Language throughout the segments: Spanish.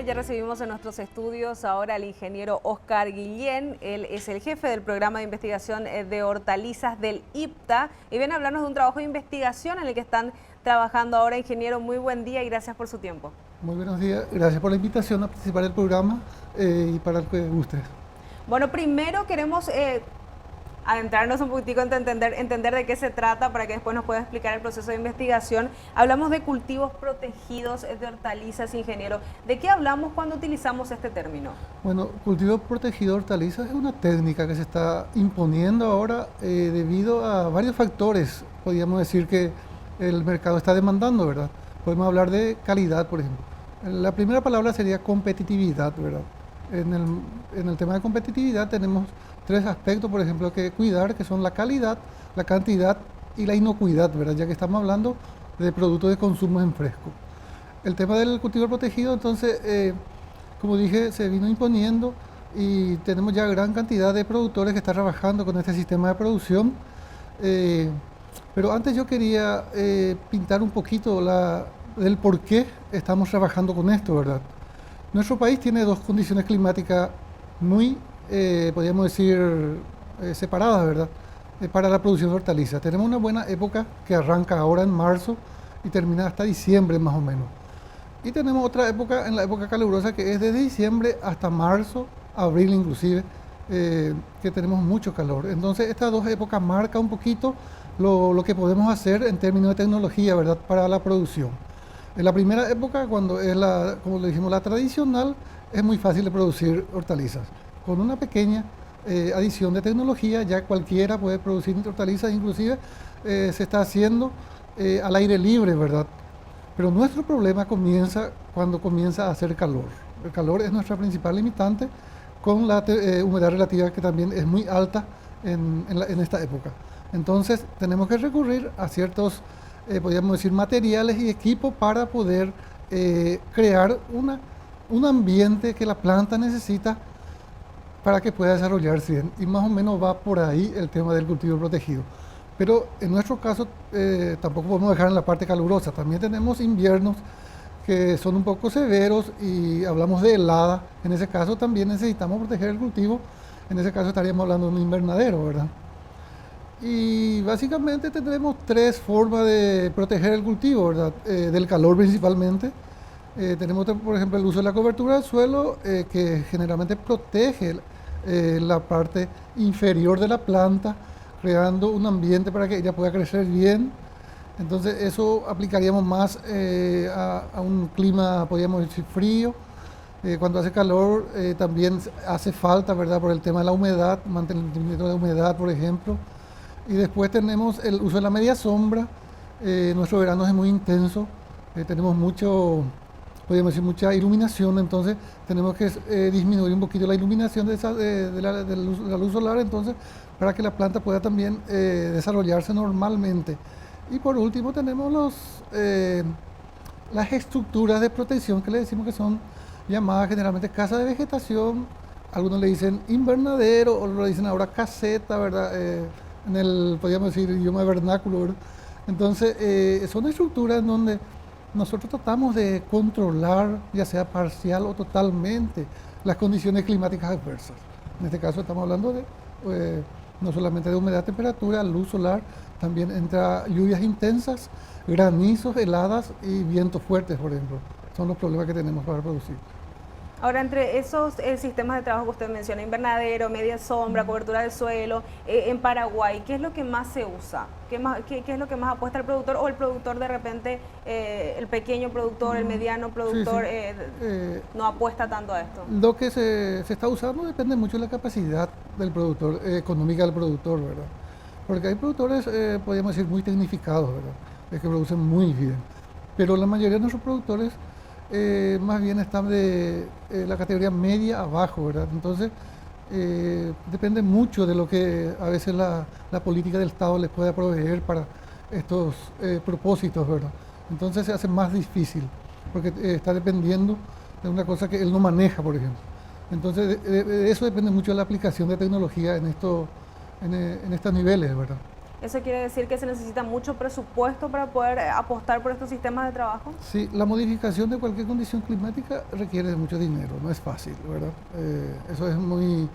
Ya recibimos en nuestros estudios ahora al ingeniero Oscar Guillén. Él es el jefe del programa de investigación de hortalizas del IPTA y viene a hablarnos de un trabajo de investigación en el que están trabajando ahora. Ingeniero, muy buen día y gracias por su tiempo. Muy buenos días, gracias por la invitación a participar del programa y para el que guste. Bueno, primero queremos adentrarnos un poquitico en entender de qué se trata para que después nos pueda explicar el proceso de investigación. Hablamos de cultivos protegidos de hortalizas, ingeniero. ¿De qué hablamos cuando utilizamos este término? Bueno, cultivo protegido de hortalizas es una técnica que se está imponiendo ahora debido a varios factores, podríamos decir que el mercado está demandando, ¿verdad? Podemos hablar de calidad, por ejemplo. La primera palabra sería competitividad, ¿verdad? En el tema de competitividad tenemos tres aspectos, por ejemplo, que cuidar, que son la calidad, la cantidad y la inocuidad, ¿verdad? Ya que estamos hablando de productos de consumo en fresco. El tema del cultivo protegido, entonces, como dije, se vino imponiendo y tenemos ya gran cantidad de productores que están trabajando con este sistema de producción. Pero antes yo quería pintar un poquito del por qué estamos trabajando con esto, ¿verdad? Nuestro país tiene dos condiciones climáticas muy, podríamos decir, separadas, ¿verdad? Para la producción de hortalizas. Tenemos una buena época que arranca ahora en marzo y termina hasta diciembre más o menos. Y tenemos otra época, en la época calurosa, que es desde diciembre hasta marzo, abril inclusive, que tenemos mucho calor. Entonces estas dos épocas marcan un poquito lo que podemos hacer en términos de tecnología, ¿verdad?, para la producción. En la primera época, cuando es como le dijimos, la tradicional, es muy fácil de producir hortalizas. Con una pequeña adición de tecnología, ya cualquiera puede producir hortalizas, inclusive se está haciendo al aire libre, ¿verdad? Pero nuestro problema comienza cuando comienza a hacer calor. El calor es nuestra principal limitante, con la humedad relativa que también es muy alta en esta época. Entonces tenemos que recurrir a ciertos podríamos decir, materiales y equipos para poder crear un ambiente que la planta necesita para que pueda desarrollarse bien. Y más o menos va por ahí el tema del cultivo protegido. Pero en nuestro caso tampoco podemos dejar en la parte calurosa. También tenemos inviernos que son un poco severos y hablamos de helada. En ese caso también necesitamos proteger el cultivo. En ese caso estaríamos hablando de un invernadero, ¿verdad? Y básicamente tendremos tres formas de proteger el cultivo, ¿verdad? Del calor principalmente. Tenemos, por ejemplo, el uso de la cobertura del suelo, que generalmente protege la parte inferior de la planta, creando un ambiente para que ella pueda crecer bien. Entonces eso aplicaríamos más a un clima, podríamos decir, frío. Cuando hace calor también hace falta, ¿verdad?, por el tema de la humedad, mantenimiento de humedad, por ejemplo. Y después tenemos el uso de la media sombra. Nuestro verano es muy intenso, tenemos podríamos decir, mucha iluminación, entonces tenemos que disminuir un poquito la iluminación de la luz solar, entonces, para que la planta pueda también desarrollarse normalmente. Y por último tenemos las estructuras de protección que le decimos que son llamadas generalmente casas de vegetación. Algunos le dicen invernadero, otros le dicen ahora caseta, ¿verdad? Podríamos decir, idioma vernáculo, ¿verdad? Entonces, son estructuras en donde nosotros tratamos de controlar, ya sea parcial o totalmente, las condiciones climáticas adversas. En este caso estamos hablando de no solamente de humedad, temperatura, luz solar, también entra lluvias intensas, granizos, heladas y vientos fuertes, por ejemplo. Son los problemas que tenemos para producir. Ahora, entre esos sistemas de trabajo que usted menciona, invernadero, media sombra, cobertura del suelo, en Paraguay, ¿qué es lo que más se usa? ¿Qué es lo que más apuesta el productor? ¿O el productor de repente, el pequeño productor, el mediano productor, no apuesta tanto a esto? Lo que se está usando depende mucho de la capacidad del productor, económica del productor, ¿verdad? Porque hay productores, podríamos decir, muy tecnificados, ¿verdad? Que producen muy bien. Pero la mayoría de nuestros productores más bien están de la categoría media abajo, ¿verdad? Entonces, depende mucho de lo que a veces la política del Estado les pueda proveer para estos propósitos, ¿verdad? Entonces se hace más difícil, porque está dependiendo de una cosa que él no maneja, por ejemplo. Entonces, de eso depende mucho de la aplicación de tecnología en estos niveles, ¿verdad? ¿Eso quiere decir que se necesita mucho presupuesto para poder apostar por estos sistemas de trabajo? Sí, la modificación de cualquier condición climática requiere de mucho dinero, no es fácil, ¿verdad? Eso es muy,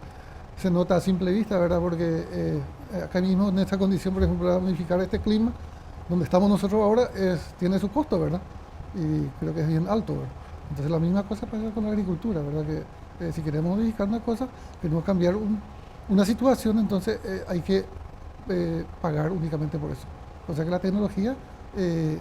se nota a simple vista, ¿verdad? Porque acá mismo en esta condición, por ejemplo, para modificar este clima, donde estamos nosotros ahora, tiene su costo, ¿verdad? Y creo que es bien alto, ¿verdad? Entonces la misma cosa pasa con la agricultura, ¿verdad? Que si queremos modificar una cosa, queremos cambiar una situación, entonces hay que pagar únicamente por eso. O sea que la tecnología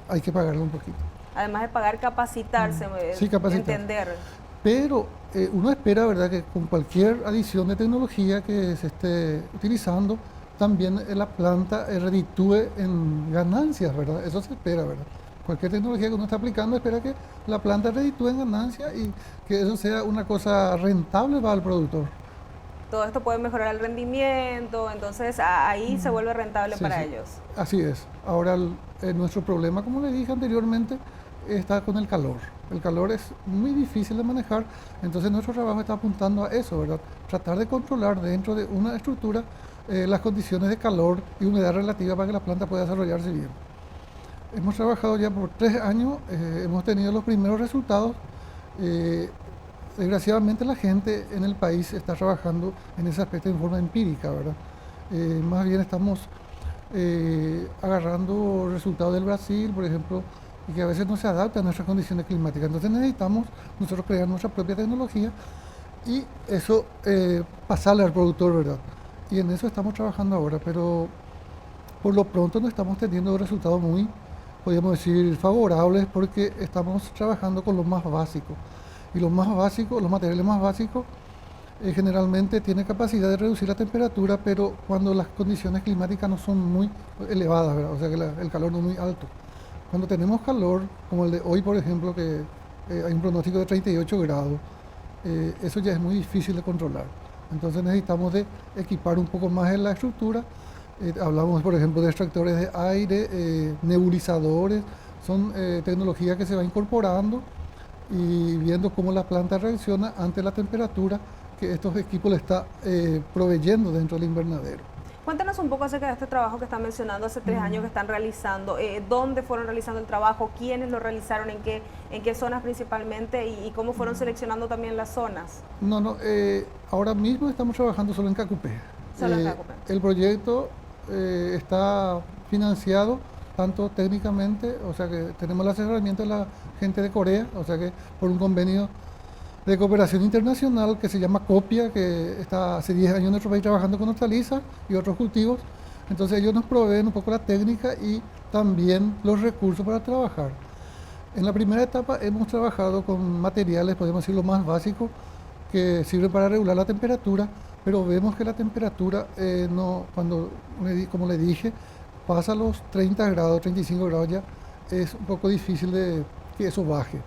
hay que pagarla un poquito. Además de pagar, capacitarse, Sí, capacitarse. entender. Pero uno espera, ¿verdad?, que con cualquier adición de tecnología que se esté utilizando, también la planta reditúe en ganancias, ¿verdad? Eso se espera, ¿verdad? Cualquier tecnología que uno está aplicando espera que la planta reditúe en ganancias y que eso sea una cosa rentable para el productor. Todo esto puede mejorar el rendimiento, entonces ahí se vuelve rentable Sí, para sí, ellos. así es. Ahora, nuestro problema, como le dije anteriormente, está con el calor. El calor es muy difícil de manejar, entonces nuestro trabajo está apuntando a eso, ¿verdad? Tratar de controlar dentro de una estructura las condiciones de calor y humedad relativa para que la planta pueda desarrollarse bien. Hemos trabajado ya por 3 años, hemos tenido los primeros resultados. eh, Desgraciadamente la gente en el país está trabajando en ese aspecto en forma empírica, ¿verdad? Más bien estamos agarrando resultados del Brasil, por ejemplo, y que a veces no se adaptan a nuestras condiciones climáticas. Entonces necesitamos nosotros crear nuestra propia tecnología y eso pasarle al productor, ¿verdad? Y en eso estamos trabajando ahora, pero por lo pronto no estamos teniendo resultados muy, podríamos decir, favorables porque estamos trabajando con lo más básico. Y lo más básico, los materiales más básicos, generalmente tienen capacidad de reducir la temperatura, pero cuando las condiciones climáticas no son muy elevadas, ¿verdad? O sea que el calor no es muy alto. Cuando tenemos calor, como el de hoy, por ejemplo, que hay un pronóstico de 38 grados, eso ya es muy difícil de controlar. Entonces necesitamos de equipar un poco más en la estructura. Hablamos, por ejemplo, de extractores de aire, nebulizadores, son tecnologías que se va incorporando y viendo cómo la planta reacciona ante la temperatura que estos equipos le está proveyendo dentro del invernadero. Cuéntanos un poco acerca de este trabajo que están mencionando hace 3 años que están realizando. ¿Dónde fueron realizando el trabajo? ¿Quiénes lo realizaron? En qué zonas principalmente? ¿Y cómo fueron seleccionando también las zonas? No, ahora mismo estamos trabajando solo en Cacupé. Solo en Cacupé. El proyecto está financiado tanto técnicamente, o sea que tenemos el asesoramiento de la gente de Corea, o sea que por un convenio de cooperación internacional que se llama COPIA, que está hace 10 años en nuestro país trabajando con hortalizas y otros cultivos. Entonces ellos nos proveen un poco la técnica y también los recursos para trabajar. En la primera etapa hemos trabajado con materiales, podemos decir, lo más básicos, que sirven para regular la temperatura, pero vemos que la temperatura, no, cuando, como le dije, pasa los 30 grados, 35 grados ya, es un poco difícil de que eso baje.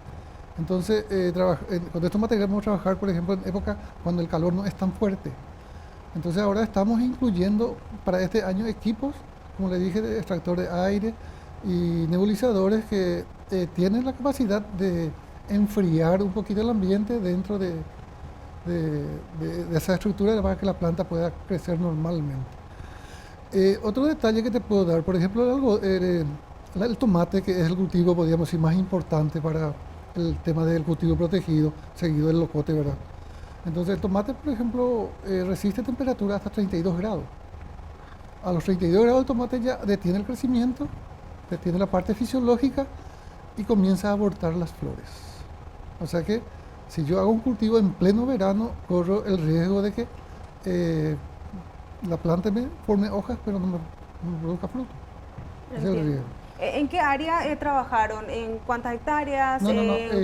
Entonces, con estos materiales vamos a trabajar, por ejemplo, en época cuando el calor no es tan fuerte. Entonces ahora estamos incluyendo para este año equipos, como le dije, de extractor de aire y nebulizadores que tienen la capacidad de enfriar un poquito el ambiente dentro de esa estructura para que la planta pueda crecer normalmente. Otro detalle que te puedo dar, por ejemplo, el tomate, que es el cultivo, podríamos decir, más importante para el tema del cultivo protegido, seguido del locote, ¿verdad? Entonces el tomate, por ejemplo, resiste temperatura hasta 32 grados. A los 32 grados el tomate ya detiene el crecimiento, detiene la parte fisiológica y comienza a abortar las flores. O sea que si yo hago un cultivo en pleno verano, corro el riesgo de que la planta me forme hojas, pero no me produzca fruto. Ese es el riesgo. ¿En qué área trabajaron? ¿En cuántas hectáreas? No,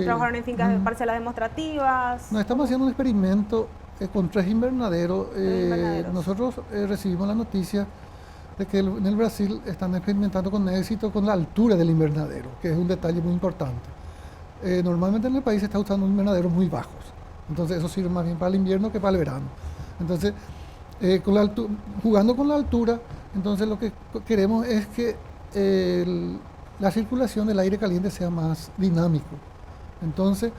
¿Trabajaron en fincas parcelas demostrativas? No, estamos haciendo un experimento con 3 invernaderos. Invernaderos. Nosotros recibimos la noticia de que en el Brasil están experimentando con éxito con la altura del invernadero, que es un detalle muy importante. Normalmente en el país se está usando invernaderos muy bajos, entonces eso sirve más bien para el invierno que para el verano. Entonces, jugando con la altura, entonces lo que queremos es que la circulación del aire caliente sea más dinámico. Entonces,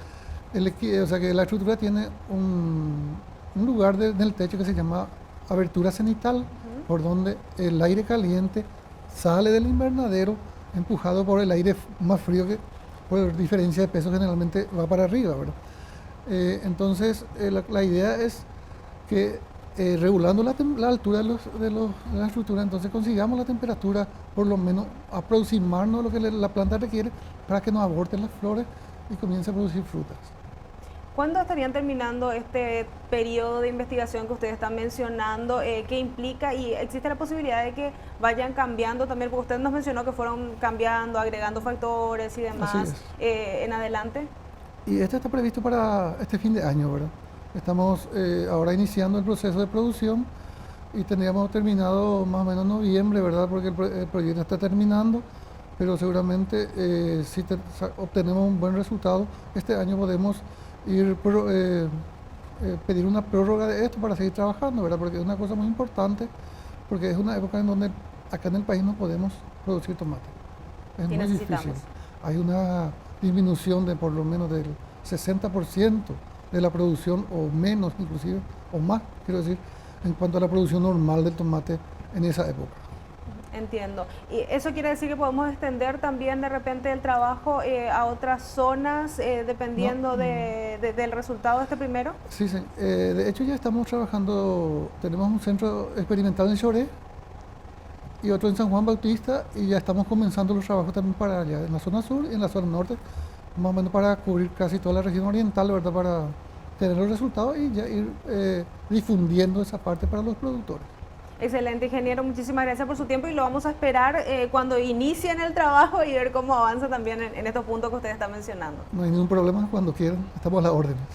o sea que la estructura tiene un lugar en el techo que se llama abertura cenital, por donde el aire caliente sale del invernadero empujado por el aire más frío que por diferencia de peso generalmente va para arriba, ¿verdad? Entonces la idea es que regulando la altura de la estructura, entonces consigamos la temperatura por lo menos aproximarnos a lo que la planta requiere para que nos aborten las flores y comience a producir frutas. ¿Cuándo estarían terminando este periodo de investigación que ustedes están mencionando? ¿Qué implica? ¿Y existe la posibilidad de que vayan cambiando también? Porque usted nos mencionó que fueron cambiando, agregando factores y demás en adelante. Y este está previsto para este fin de año, ¿verdad? Estamos ahora iniciando el proceso de producción y tendríamos terminado más o menos en noviembre, ¿verdad? Porque el proyecto está terminando, pero seguramente si obtenemos un buen resultado, este año podemos pedir una prórroga de esto para seguir trabajando, ¿verdad? Porque es una cosa muy importante, porque es una época en donde acá en el país no podemos producir tomate. Es muy difícil. Hay una disminución de por lo menos del 60% de la producción, o menos inclusive, o más, quiero decir, en cuanto a la producción normal del tomate en esa época. Entiendo. ¿Y eso quiere decir que podemos extender también de repente el trabajo a otras zonas dependiendo del resultado de este primero? Sí, sí. De hecho ya estamos trabajando, tenemos un centro experimental en Choré y otro en San Juan Bautista, y ya estamos comenzando los trabajos también para allá, en la zona sur y en la zona norte, más o menos para cubrir casi toda la región oriental, ¿verdad? Para tener los resultados y ya ir difundiendo esa parte para los productores. Excelente, ingeniero, muchísimas gracias por su tiempo y lo vamos a esperar cuando inicien el trabajo y ver cómo avanza también en estos puntos que usted está mencionando. No hay ningún problema, cuando quieran, estamos a la orden.